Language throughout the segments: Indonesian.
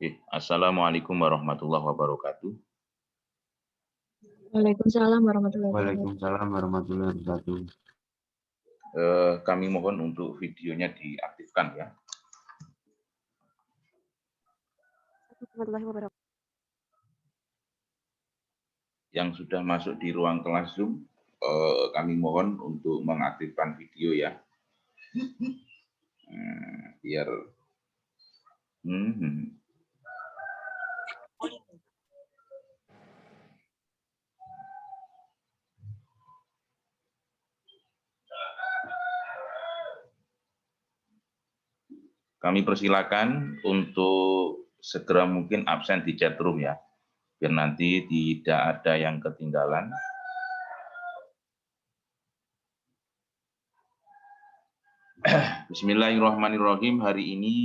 Oke, assalamualaikum warahmatullahi wabarakatuh. Waalaikumsalam warahmatullahi wabarakatuh. Waalaikumsalam warahmatullahi wabarakatuh. Kami mohon untuk videonya diaktifkan ya. Warahmatullahi wabarakatuh. Yang sudah masuk di ruang kelas Zoom, kami mohon untuk mengaktifkan video ya. Biar kami persilakan untuk segera mungkin absen di chat room ya, biar nanti tidak ada yang ketinggalan. Bismillahirrahmanirrahim. Hari ini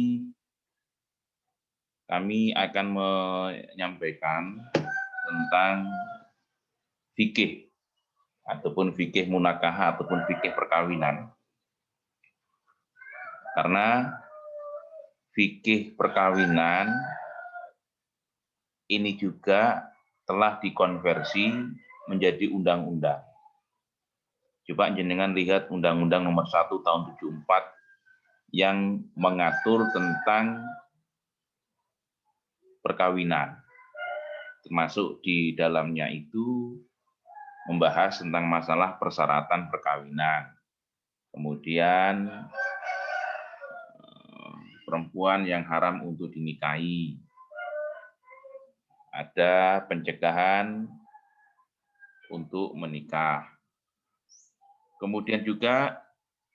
kami akan menyampaikan tentang fikih ataupun fikih munakahah ataupun fikih perkawinan. Karena fikih perkawinan ini juga telah dikonversi menjadi undang-undang. Coba jenengan lihat Undang-Undang Nomor 1 Tahun 74 yang mengatur tentang perkawinan. Termasuk di dalamnya itu membahas tentang masalah persyaratan perkawinan. Kemudian perempuan yang haram untuk dinikahi. Ada pencegahan untuk menikah. Kemudian juga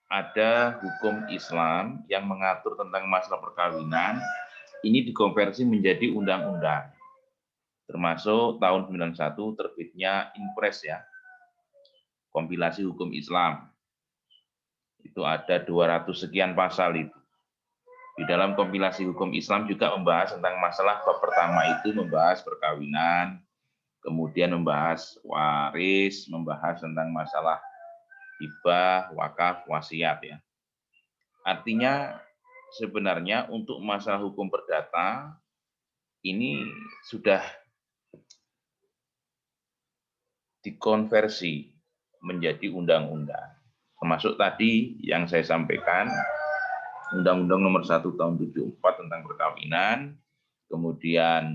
ada hukum Islam yang mengatur tentang masalah perkawinan. Ini dikonversi menjadi undang-undang. Termasuk tahun 91 terbitnya Impres ya. Kompilasi hukum Islam. Itu ada 200 sekian pasal itu. Di dalam kompilasi hukum Islam juga membahas tentang masalah bab pertama itu membahas perkawinan, kemudian membahas waris, membahas tentang masalah hibah, wakaf, wasiat ya. Artinya sebenarnya untuk masalah hukum perdata ini sudah dikonversi menjadi undang-undang. Termasuk tadi yang saya sampaikan Undang-Undang Nomor 1 Tahun 74 tentang perkawinan, kemudian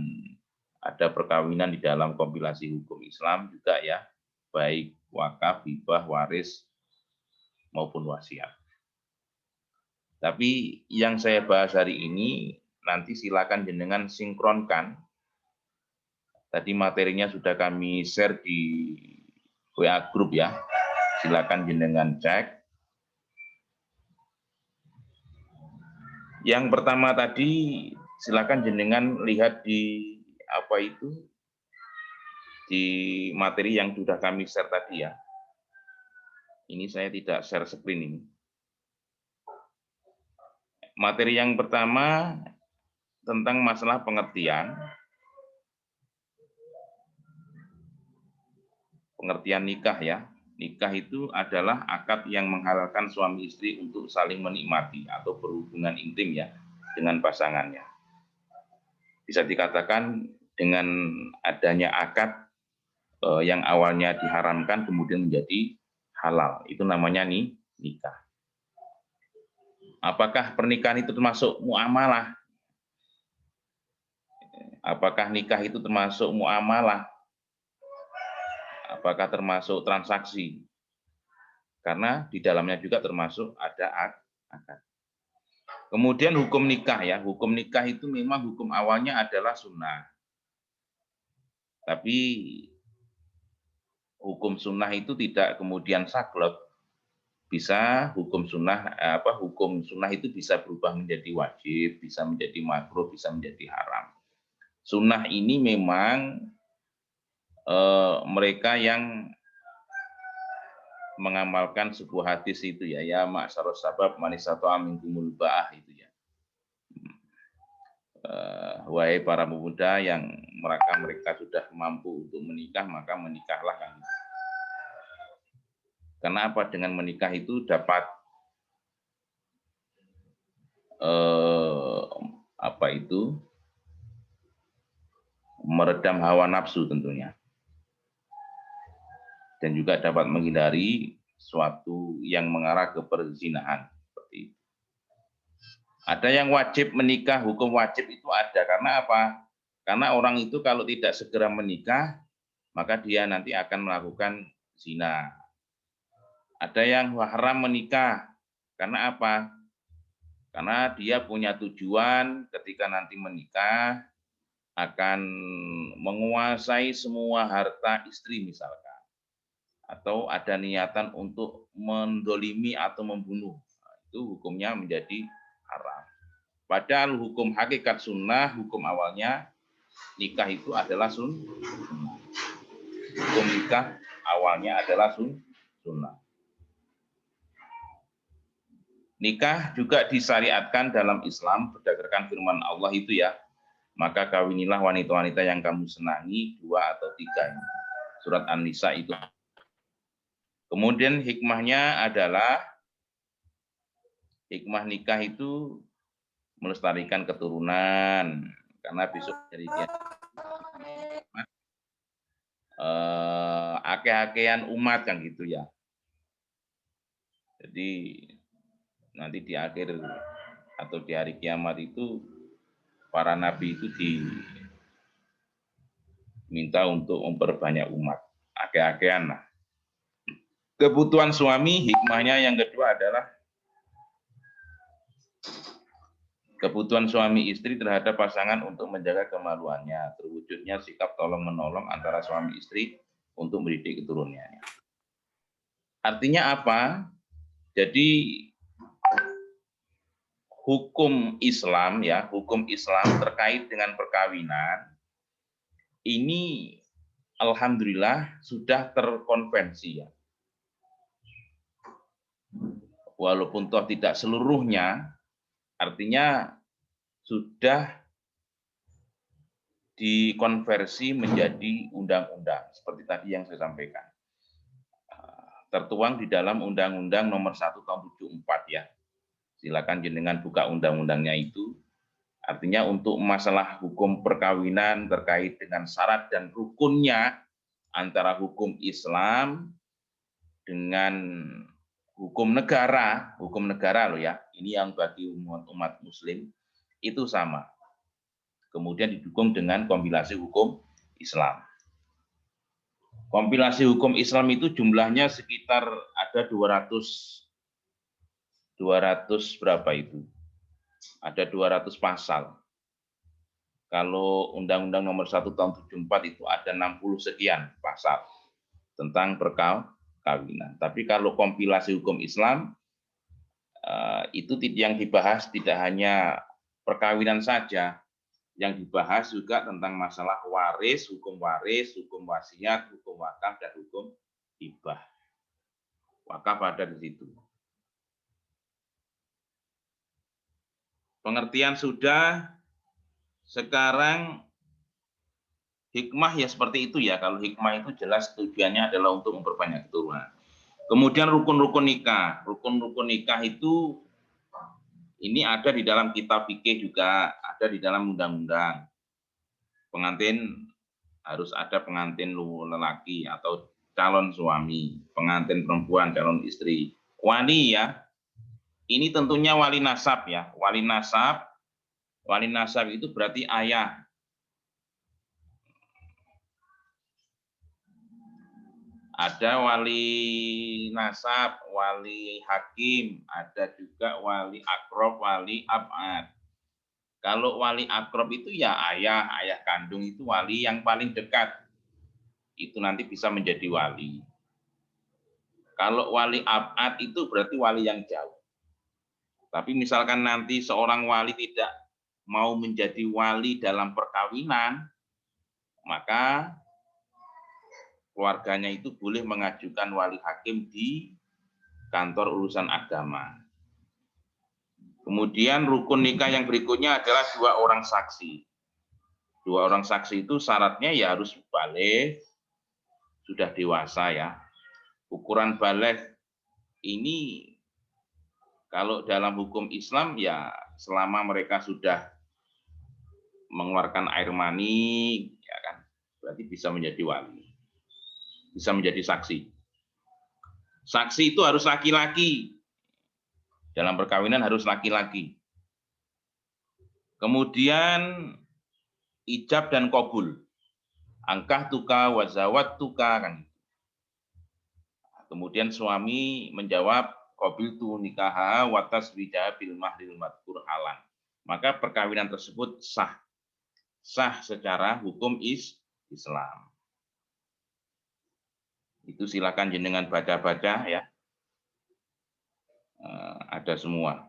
ada perkawinan di dalam kompilasi hukum Islam juga ya, baik wakaf, hibah, waris maupun wasiat. Tapi yang saya bahas hari ini nanti silakan jenengan sinkronkan. Tadi materinya sudah kami share di WA group ya. Silakan jenengan cek. Yang pertama tadi silakan jenengan lihat di apa itu di materi yang sudah kami share tadi ya. Ini saya tidak share screen ini. Materi yang pertama tentang masalah pengertian nikah ya. Nikah itu adalah akad yang menghalalkan suami istri untuk saling menikmati atau berhubungan intim ya dengan pasangannya. Bisa dikatakan dengan adanya akad yang awalnya diharamkan kemudian menjadi halal. Itu namanya nikah. Apakah pernikahan itu termasuk muamalah? Apakah nikah itu termasuk muamalah? Apakah termasuk transaksi? Karena di dalamnya juga termasuk ada akad. Kemudian hukum nikah ya. Hukum nikah itu memang hukum awalnya adalah sunnah. Tapi hukum sunnah itu tidak kemudian saklek. Bisa hukum sunnah itu bisa berubah menjadi wajib, bisa menjadi makruh, bisa menjadi haram. Sunnah ini memang mereka yang mengamalkan sebuah hadis itu ya ma'syarus sabab manisatu aminkumul ba'ah itu ya. Wahai para pemuda yang mereka sudah mampu untuk menikah, maka menikahlah kan. Karena apa? Dengan menikah itu dapat meredam hawa nafsu tentunya. Dan juga dapat menghindari suatu yang mengarah ke perzinahan. Seperti itu. Ada yang wajib menikah, hukum wajib itu ada. Karena apa? Karena orang itu kalau tidak segera menikah, maka dia nanti akan melakukan zina. Ada yang haram menikah. Karena apa? Karena dia punya tujuan ketika nanti menikah, akan menguasai semua harta istri misalkan. Atau ada niatan untuk mendolimi atau membunuh. Itu hukumnya menjadi haram. Padahal hukum hakikat sunnah, hukum awalnya nikah itu adalah sunnah. Hukum nikah awalnya adalah sunnah. Nikah juga disyariatkan dalam Islam berdasarkan firman Allah itu ya. Maka kawinilah wanita-wanita yang kamu senangi 2 atau 3. Surat An-Nisa itu. Kemudian hikmahnya adalah hikmah nikah itu melestarikan keturunan, karena besok dari dia ake-akean umat kan gitu ya. Jadi nanti di akhir atau di hari kiamat itu para nabi itu diminta untuk memperbanyak umat, ake-akean lah. Kebutuhan suami, hikmahnya yang kedua adalah kebutuhan suami istri terhadap pasangan untuk menjaga kemaluannya, terwujudnya sikap tolong-menolong antara suami istri untuk mendidik keturunannya. Artinya apa? Jadi hukum Islam ya, hukum Islam terkait dengan perkawinan ini alhamdulillah sudah terkonvensi ya. Walaupun toh tidak seluruhnya, artinya sudah dikonversi menjadi undang-undang seperti tadi yang saya sampaikan. Tertuang di dalam Undang-Undang Nomor 1 Tahun 74 ya. Silakan jenengan buka undang-undangnya itu. Artinya untuk masalah hukum perkawinan terkait dengan syarat dan rukunnya antara hukum Islam dengan hukum negara loh ya. Ini yang bagi umat muslim itu sama. Kemudian didukung dengan kompilasi hukum Islam. Kompilasi hukum Islam itu jumlahnya sekitar ada 200 berapa itu? Ada 200 pasal. Kalau Undang-Undang Nomor 1 Tahun 74 itu ada 60 sekian pasal tentang perkawinan. Tapi kalau kompilasi hukum Islam itu yang dibahas tidak hanya perkawinan saja, yang dibahas juga tentang masalah waris, hukum wasiat, hukum wakaf, dan hukum hibah. Wakaf ada di situ. Pengertian sudah, sekarang hikmah ya seperti itu ya. Kalau hikmah itu jelas tujuannya adalah untuk memperbanyak keturunan. Kemudian rukun-rukun nikah. Rukun-rukun nikah itu ini ada di dalam kitab fikih juga, ada di dalam undang-undang. Pengantin harus ada pengantin lelaki atau calon suami, pengantin perempuan, calon istri. Wali ya, ini tentunya wali nasab ya. Wali nasab itu berarti ayah. Ada wali nasab, wali hakim, ada juga wali akrob, wali abad. Kalau wali akrob itu ya ayah kandung itu wali yang paling dekat. Itu nanti bisa menjadi wali. Kalau wali abad itu berarti wali yang jauh. Tapi misalkan nanti seorang wali tidak mau menjadi wali dalam perkawinan, maka keluarganya itu boleh mengajukan wali hakim di kantor urusan agama. Kemudian rukun nikah yang berikutnya adalah 2 orang saksi. 2 orang saksi itu syaratnya ya harus baligh, sudah dewasa ya. Ukuran baligh ini kalau dalam hukum Islam ya selama mereka sudah mengeluarkan air mani, ya berarti bisa menjadi wali. Bisa menjadi saksi. Saksi itu harus laki-laki. Dalam perkawinan harus laki-laki. Kemudian ijab dan qabul. Angkah tuka wazawat tuka kan. Kemudian suami menjawab qabil tu nikaha wa taswija bil mahril madkur halan. Maka perkawinan tersebut sah. Sah secara hukum Islam. Itu silakan jenengan baca-baca ya. Ada semua.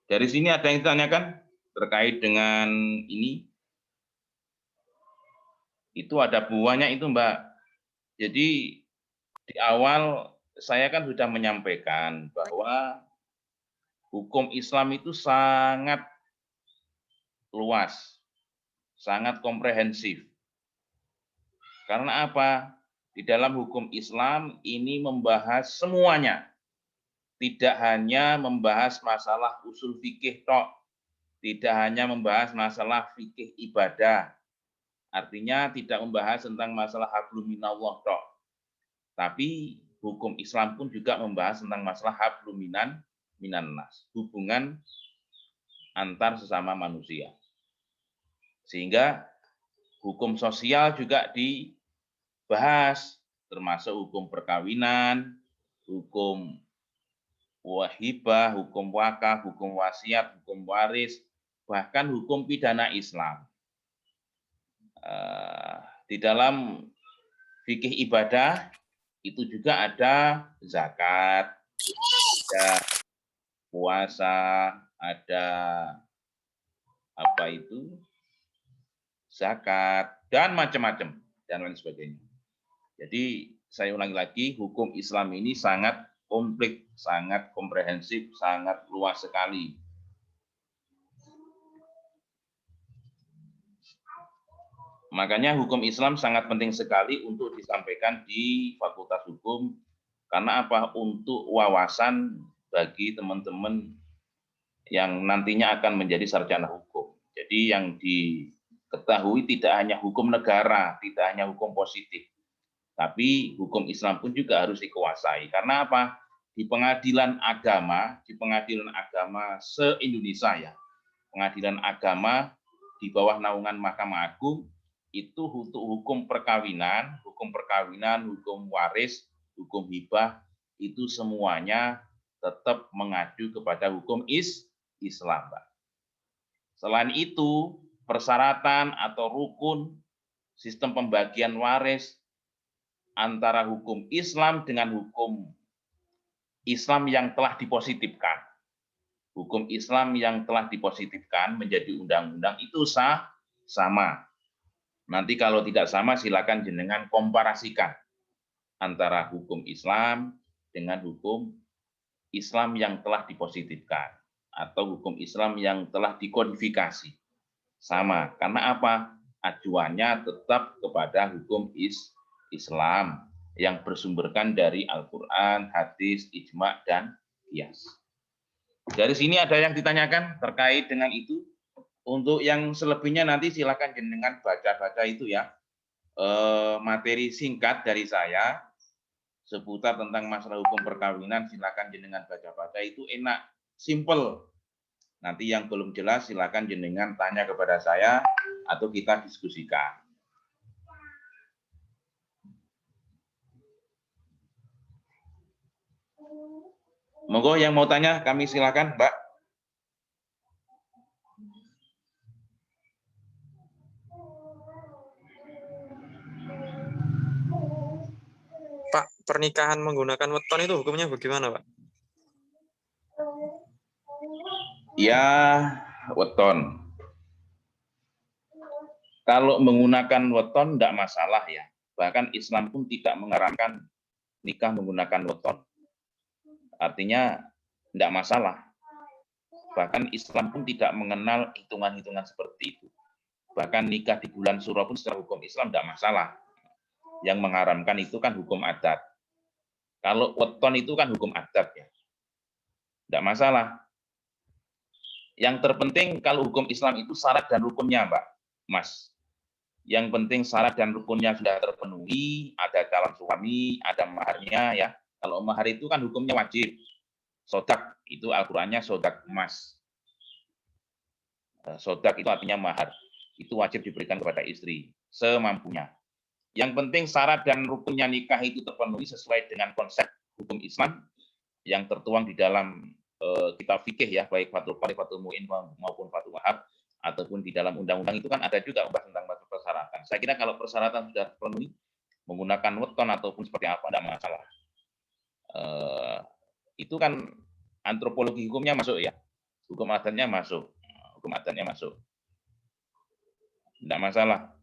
Dari sini ada yang ditanyakan terkait dengan ini. Itu ada buahnya itu, Mbak. Jadi di awal saya kan sudah menyampaikan bahwa hukum Islam itu sangat luas, sangat komprehensif. Karena apa? Di dalam hukum Islam ini membahas semuanya. Tidak hanya membahas masalah usul fikih tok, tidak hanya membahas masalah fikih ibadah, artinya tidak membahas tentang masalah hablum minallah tok, tapi hukum Islam pun juga membahas tentang masalah hablum minannas, hubungan antar sesama manusia. Sehingga hukum sosial juga dibahas, termasuk hukum perkawinan, hukum wahibah, hukum wakaf, hukum wasiat, hukum waris, bahkan hukum pidana Islam. Di dalam fikih ibadah itu juga ada zakat, ada puasa, ada apa itu zakat dan macam-macam dan lain sebagainya. Jadi saya ulangi lagi, hukum Islam ini sangat komplit, sangat komprehensif, sangat luas sekali. Makanya hukum Islam sangat penting sekali untuk disampaikan di Fakultas Hukum. Karena apa? Untuk wawasan bagi teman-teman yang nantinya akan menjadi sarjana hukum. Jadi yang diketahui tidak hanya hukum negara, tidak hanya hukum positif, tapi hukum Islam pun juga harus dikuasai. Karena apa? Di pengadilan agama se-Indonesia ya, pengadilan agama di bawah naungan Mahkamah Agung itu untuk hukum perkawinan, hukum waris, hukum hibah itu semuanya tetap mengacu kepada hukum Islam, Pak. Selain itu, persyaratan atau rukun sistem pembagian waris antara hukum Islam dengan hukum Islam yang telah dipositifkan. Hukum Islam yang telah dipositifkan menjadi undang-undang itu sama. Nanti kalau tidak sama silakan jenengan komparasikan antara hukum Islam dengan hukum Islam yang telah dipositifkan atau hukum Islam yang telah dikodifikasi. Sama, karena apa? Acuannya tetap kepada hukum Islam yang bersumberkan dari Al-Quran, hadis, ijma, dan qiyas. Dari sini ada yang ditanyakan terkait dengan itu. Untuk yang selebihnya nanti silakan jenengan baca-baca itu ya. Materi singkat dari saya seputar tentang masalah hukum perkawinan silakan jenengan baca-baca, itu enak, simple. Nanti yang belum jelas silakan jenengan tanya kepada saya atau kita diskusikan. Monggo yang mau tanya kami silakan, Mbak. Pak, pernikahan menggunakan weton itu hukumnya bagaimana, Pak? Ya, weton. Kalau menggunakan weton tidak masalah ya. Bahkan Islam pun tidak mengarahkan nikah menggunakan weton. Artinya tidak masalah. Bahkan Islam pun tidak mengenal hitungan-hitungan seperti itu. Bahkan nikah di bulan Suro pun secara hukum Islam tidak masalah. Yang mengharamkan itu kan hukum adat. Kalau weton itu kan hukum adat ya. Tidak masalah. Yang terpenting kalau hukum Islam itu syarat dan rukunnya, Mbak, Mas. Yang penting syarat dan rukunnya sudah terpenuhi, ada calon suami, ada maharnya ya. Kalau mahar itu kan hukumnya wajib. Sodak itu Al-Qur'annya sodak emas. Sodak itu artinya mahar. Itu wajib diberikan kepada istri semampunya. Yang penting syarat dan rukunnya nikah itu terpenuhi sesuai dengan konsep hukum Islam yang tertuang di dalam kitab fikih ya, baik Fathul Qorib, Fathul Mu'in maupun Fathul Wahab, ataupun di dalam undang-undang itu kan ada juga membahas tentang persyaratan. Saya kira kalau persyaratan sudah terpenuhi, menggunakan weton ataupun seperti apa, tidak masalah. Itu kan antropologi hukumnya masuk ya, hukum adatnya masuk, tidak masalah.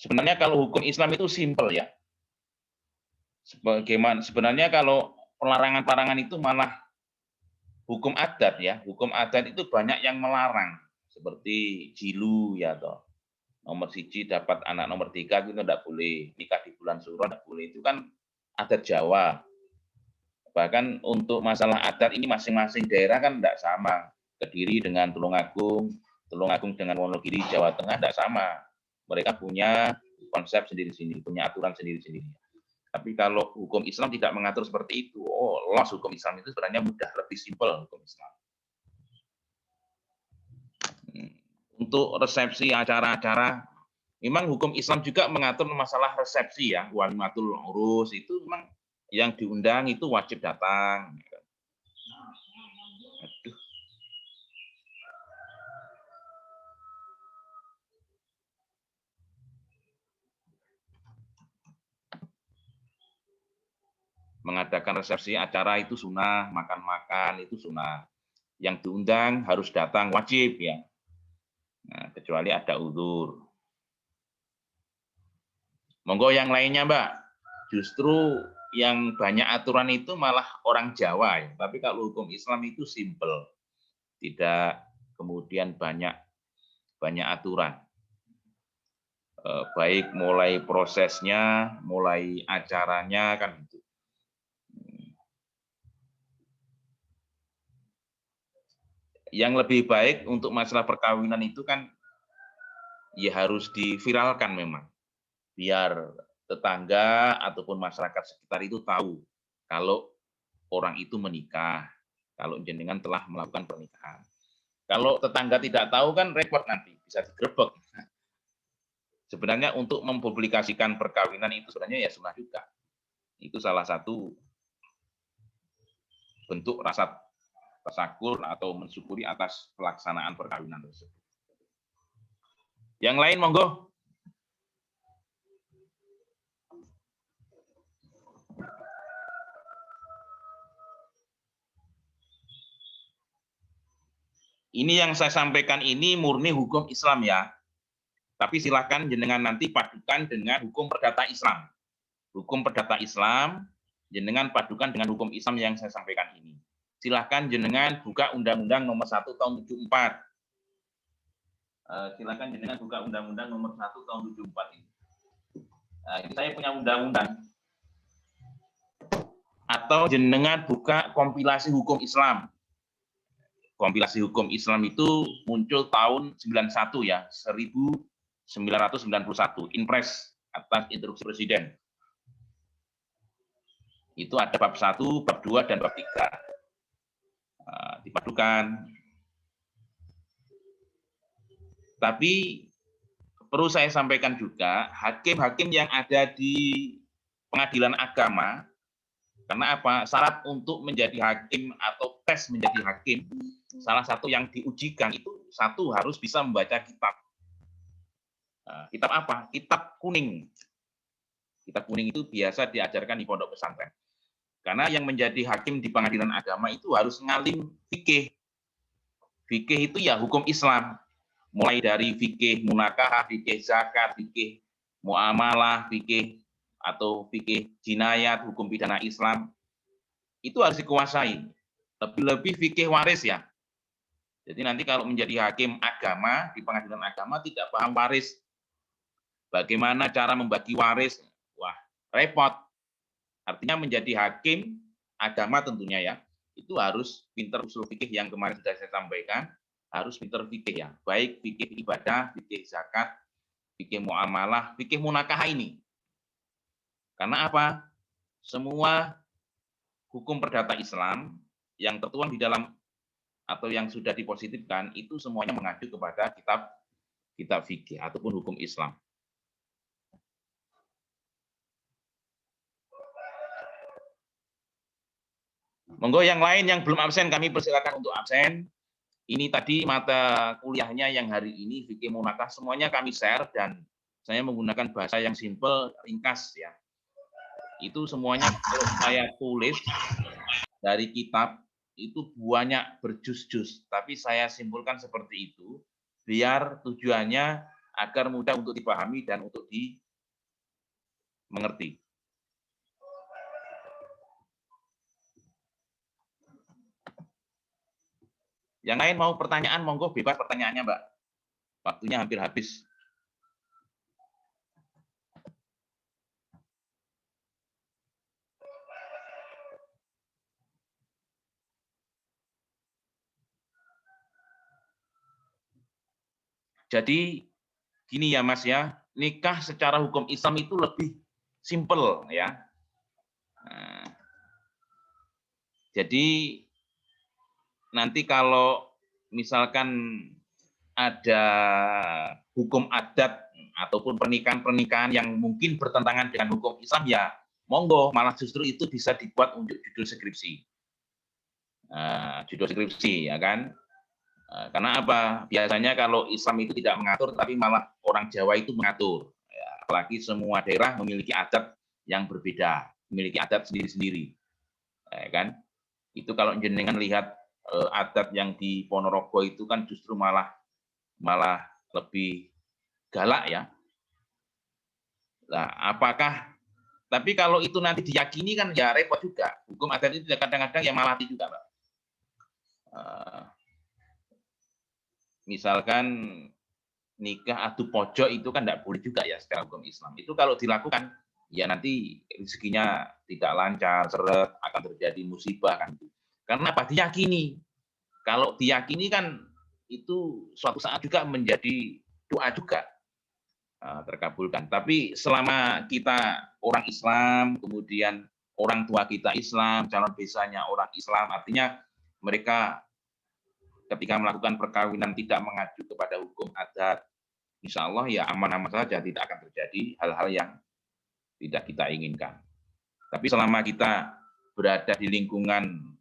Sebenarnya kalau hukum Islam itu simpel ya. Sebenarnya kalau pelarangan-pelarangan itu malah hukum adat ya. Hukum adat itu banyak yang melarang. Seperti jilu ya toh. Nomor siji dapat anak nomor 3 itu tidak boleh. Nikah di bulan Suro tidak boleh. Itu kan adat Jawa. Bahkan untuk masalah adat ini masing-masing daerah kan tidak sama. Kediri dengan Tulungagung dengan Wonogiri, Jawa Tengah tidak sama. Mereka punya konsep sendiri-sendiri, punya aturan sendiri-sendiri. Tapi kalau hukum Islam tidak mengatur seperti itu, los hukum Islam itu sebenarnya mudah, lebih simpel hukum Islam. Untuk resepsi acara-acara, memang hukum Islam juga mengatur masalah resepsi ya, walimatul urus itu memang yang diundang itu wajib datang. Aduh. Mengadakan resepsi acara itu sunnah, makan-makan itu sunnah. Yang diundang harus datang wajib ya. Nah, kecuali ada uzur. Monggo yang lainnya, Mbak. Justru yang banyak aturan itu malah orang Jawa ya. Tapi kalau hukum Islam itu simple. Tidak kemudian banyak aturan. Baik mulai prosesnya, mulai acaranya kan gitu. Yang lebih baik untuk masalah perkawinan itu kan ya harus diviralkan memang. Biar tetangga ataupun masyarakat sekitar itu tahu kalau orang itu menikah, kalau jenengan telah melakukan pernikahan. Kalau tetangga tidak tahu kan repot nanti, bisa digerebek. Sebenarnya untuk mempublikasikan perkawinan itu sebenarnya ya sunnah juga. Itu salah satu bentuk rasa tasakur atau mensyukuri atas pelaksanaan perkawinan tersebut. Yang lain monggo. Ini yang saya sampaikan ini murni hukum Islam ya. Tapi silakan jenengan nanti padukan dengan hukum perdata Islam. Hukum perdata Islam, jenengan padukan dengan hukum Islam yang saya sampaikan ini. Silahkan jenengan buka Undang-Undang Nomor 1 Tahun 74. Silahkan jenengan buka Undang-Undang Nomor 1 Tahun 74 ini. Ini saya punya undang-undang. Atau jenengan buka kompilasi hukum Islam. Kompilasi hukum Islam itu muncul tahun 91 ya, 1991, Inpres atas instruksi Presiden. Itu ada bab 1, bab 2, dan bab 3. Dipadukan. Tapi perlu saya sampaikan juga, hakim-hakim yang ada di pengadilan agama, karena apa? Syarat untuk menjadi hakim atau tes menjadi hakim, salah satu yang diujikan itu satu harus bisa membaca kitab. Kitab apa? Kitab kuning. Kitab kuning itu biasa diajarkan di pondok pesantren. Karena yang menjadi hakim di pengadilan agama itu harus ngalim fikih. Fikih itu ya hukum Islam. Mulai dari fikih munakahah, fikih zakat, fikih muamalah, fikih atau fikih jinayat, hukum pidana Islam. Itu harus dikuasai. Lebih-lebih fikih waris ya. Jadi nanti kalau menjadi hakim agama di pengadilan agama tidak paham waris. Bagaimana cara membagi waris, wah repot. Artinya menjadi hakim agama tentunya ya, itu harus pinter usul fikih yang kemarin sudah saya sampaikan, harus pinter fikih ya, baik fikih ibadah, fikih zakat, fikih muamalah, fikih munakahah ini. Karena apa? Semua hukum perdata Islam yang tertuang di dalam atau yang sudah dipositifkan itu semuanya mengacu kepada kitab fikih ataupun hukum Islam. Monggo yang lain yang belum absen kami persilakan untuk absen. Ini tadi mata kuliahnya yang hari ini fikih munakah semuanya kami share dan saya menggunakan bahasa yang simple, ringkas ya. Itu semuanya kalau saya tulis dari kitab itu banyak berjus-jus, tapi saya simpulkan seperti itu biar tujuannya agar mudah untuk dipahami dan untuk dimengerti. Yang lain mau pertanyaan, monggo bebas pertanyaannya, Mbak. Waktunya hampir habis. Jadi gini ya Mas ya, nikah secara hukum Islam itu lebih simple ya. Nah, jadi nanti kalau misalkan ada hukum adat ataupun pernikahan-pernikahan yang mungkin bertentangan dengan hukum Islam ya monggo, malah justru itu bisa dibuat untuk judul skripsi. Judul skripsi ya kan. Karena apa? Biasanya kalau Islam itu tidak mengatur, tapi malah orang Jawa itu mengatur. Ya, apalagi semua daerah memiliki adat yang berbeda, memiliki adat sendiri-sendiri. Ya, kan? Itu kalau jenengan lihat adat yang di Ponorogo itu kan justru malah lebih galak ya. Nah, apakah? Tapi kalau itu nanti diyakini kan ya repot juga. Hukum adat itu kadang-kadang ya malati juga, Pak. Misalkan nikah adu pojok itu kan tidak boleh juga ya secara hukum Islam. Itu kalau dilakukan ya nanti rezekinya tidak lancar, seret, akan terjadi musibah kan. Karena apa? Diyakini. Kalau diyakini kan itu suatu saat juga menjadi doa juga terkabulkan. Tapi selama kita orang Islam, kemudian orang tua kita Islam, calon besanya orang Islam, artinya mereka ketika melakukan perkawinan tidak mengacu kepada hukum adat, insya Allah ya aman-aman saja, tidak akan terjadi hal-hal yang tidak kita inginkan. Tapi selama kita berada di lingkungan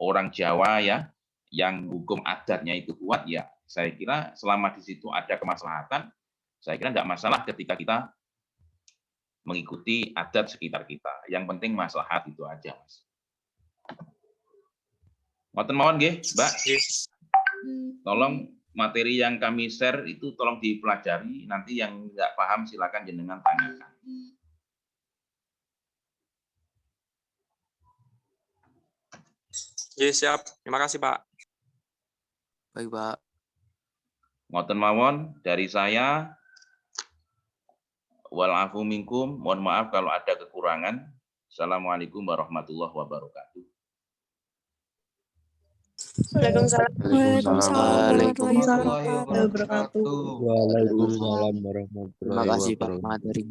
orang Jawa ya, yang hukum adatnya itu kuat ya, saya kira selama di situ ada kemaslahatan, saya kira tidak masalah ketika kita mengikuti adat sekitar kita. Yang penting maslahat itu aja, Mas. Ngoten mawon nggih, Mbak. Tolong materi yang kami share itu tolong dipelajari, nanti yang nggak paham silakan jenengan tanyakan. Yes, siap. Terima kasih, Pak. Baik, Pak. Ngoten mawon dari saya. Walafu minkum, mohon maaf kalau ada kekurangan. Assalamualaikum warahmatullahi wabarakatuh. Waalaikumsalam. Waalaikumsalam warahmatullahi wabarakatuh. Waalaikumsalam warahmatullahi Terima kasih, Pak, wabarakatuh. materi.